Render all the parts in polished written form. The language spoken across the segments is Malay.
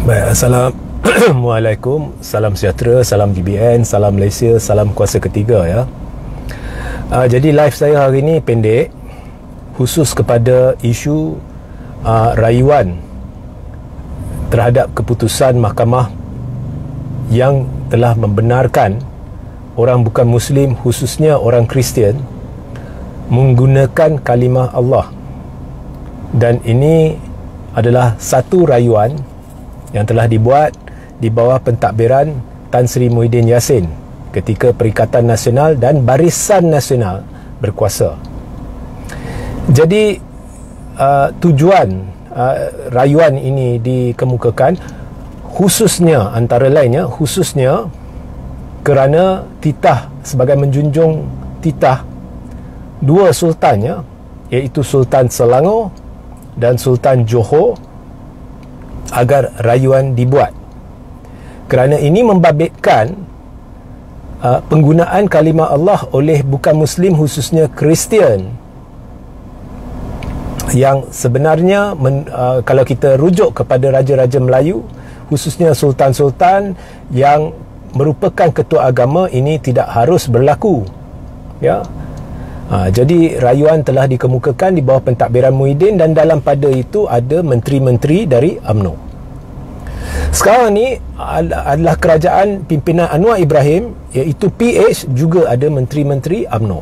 Baik, Assalamualaikum, salam sejahtera, salam GBN, salam Malaysia, salam kuasa ketiga ya. Jadi live saya hari ini pendek, khusus kepada isu rayuan terhadap keputusan mahkamah yang telah membenarkan orang bukan Muslim, khususnya orang Kristian, menggunakan kalimah Allah. Dan ini adalah satu rayuan yang telah dibuat di bawah pentadbiran Tan Sri Muhyiddin Yassin ketika Perikatan Nasional dan Barisan Nasional berkuasa. Jadi tujuan rayuan ini dikemukakan khususnya, antara lainnya, khususnya kerana titah, sebagai menjunjung titah dua sultannya, iaitu Sultan Selangor dan Sultan Johor, agar rayuan dibuat. Kerana ini membabitkan penggunaan kalimah Allah oleh bukan Muslim, khususnya Kristian, yang sebenarnya kalau kita rujuk kepada raja-raja Melayu, khususnya sultan-sultan yang merupakan ketua agama, ini tidak harus berlaku ya. Jadi rayuan telah dikemukakan di bawah pentadbiran Muhyiddin, dan dalam pada itu ada menteri-menteri dari UMNO. Sekarang ni adalah kerajaan pimpinan Anwar Ibrahim, iaitu PH, juga ada menteri-menteri UMNO.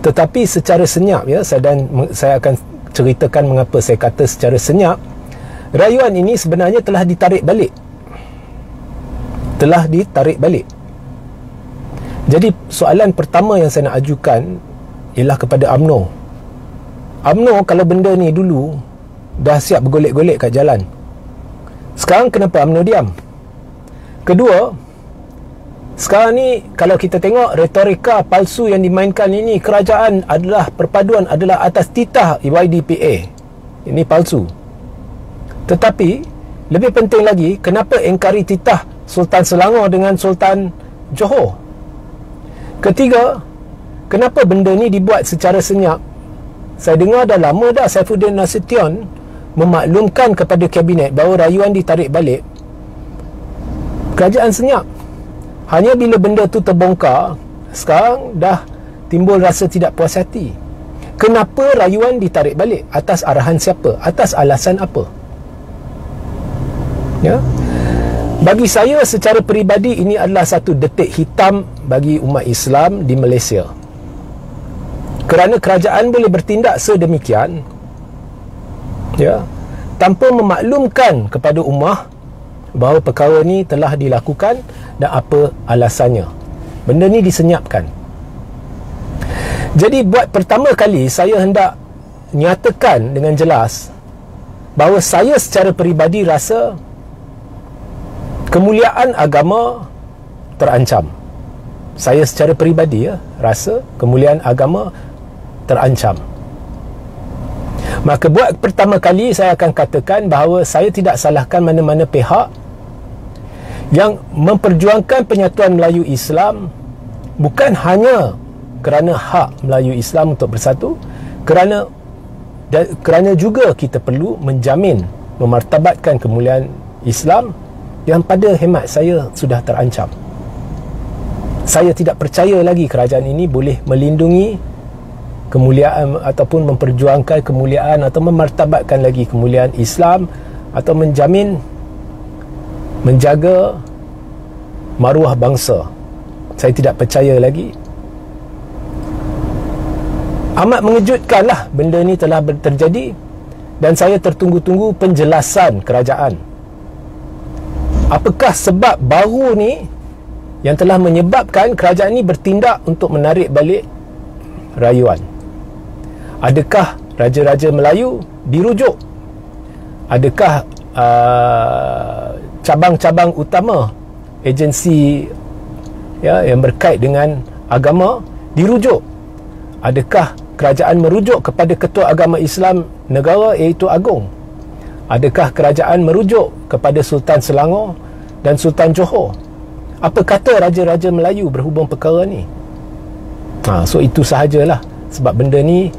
Tetapi secara senyap ya, saya akan ceritakan mengapa saya kata secara senyap. Rayuan ini sebenarnya telah ditarik balik. Jadi soalan pertama yang saya nak ajukan ialah kepada UMNO. UMNO kalau benda ni dulu dah siap bergolek-golek kat jalan, sekarang kenapa UMNO diam? Kedua, sekarang ni kalau kita tengok retorika palsu yang dimainkan ini, kerajaan adalah, perpaduan adalah atas titah YDPA. Ini palsu. Tetapi lebih penting lagi, kenapa engkari titah Sultan Selangor dengan Sultan Johor? Ketiga, kenapa benda ni dibuat secara senyap? Saya dengar dah lama dah Saifuddin Nasution memaklumkan kepada kabinet bahawa rayuan ditarik balik. Kerajaan senyap. Hanya bila benda tu terbongkar, sekarang dah timbul rasa tidak puas hati. Kenapa rayuan ditarik balik? Atas arahan siapa? Atas alasan apa? Ya. Bagi saya secara peribadi, ini adalah satu detik hitam bagi umat Islam di Malaysia. Kerana kerajaan boleh bertindak sedemikian ya, tanpa memaklumkan kepada ummah bahawa perkara ni telah dilakukan dan apa alasannya. Benda ni disenyapkan. Jadi buat pertama kali saya hendak nyatakan dengan jelas bahawa saya secara peribadi rasa kemuliaan agama terancam. Saya secara peribadi rasa kemuliaan agama terancam. Maka buat pertama kali saya akan katakan bahawa saya tidak salahkan mana-mana pihak yang memperjuangkan penyatuan Melayu Islam, bukan hanya kerana hak Melayu Islam untuk bersatu, kerana juga kita perlu menjamin, memartabatkan kemuliaan Islam yang pada hemat saya sudah terancam. Saya tidak percaya lagi kerajaan ini boleh melindungi kemuliaan ataupun memperjuangkan kemuliaan atau memartabatkan lagi kemuliaan Islam atau menjaga maruah bangsa. Saya tidak percaya lagi. Amat mengejutkanlah benda ni telah terjadi, dan saya tertunggu-tunggu penjelasan kerajaan. Apakah sebab baru ni yang telah menyebabkan kerajaan ini bertindak untuk menarik balik rayuan? Adakah raja-raja Melayu dirujuk? Adakah cabang-cabang utama agensi yang berkait dengan agama dirujuk? Adakah kerajaan merujuk kepada ketua agama Islam negara, iaitu Agong? Adakah kerajaan merujuk kepada Sultan Selangor dan Sultan Johor? Apa kata raja-raja Melayu berhubung perkara ni? So itu sahajalah. Sebab benda ni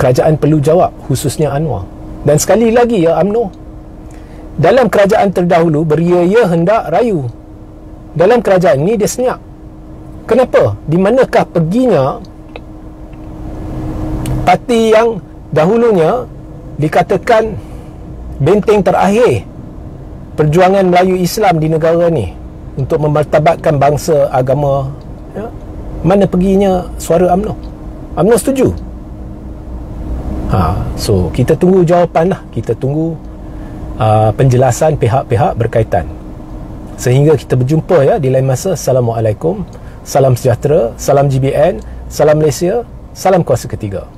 kerajaan perlu jawab, khususnya Anwar. Dan sekali lagi ya UMNO, Dalam kerajaan terdahulu, beria-ia hendak rayu. Dalam kerajaan ini dia senyap. Kenapa? Di manakah perginya parti yang dahulunya dikatakan benteng terakhir perjuangan Melayu Islam di negara ni untuk memartabatkan bangsa, agama, ya? Mana perginya suara UMNO? UMNO setuju? So kita tunggu jawapan lah. Kita tunggu penjelasan pihak-pihak berkaitan. Sehingga kita berjumpa ya di lain masa. Assalamualaikum, salam sejahtera, salam GBN, salam Malaysia, salam kuasa ketiga.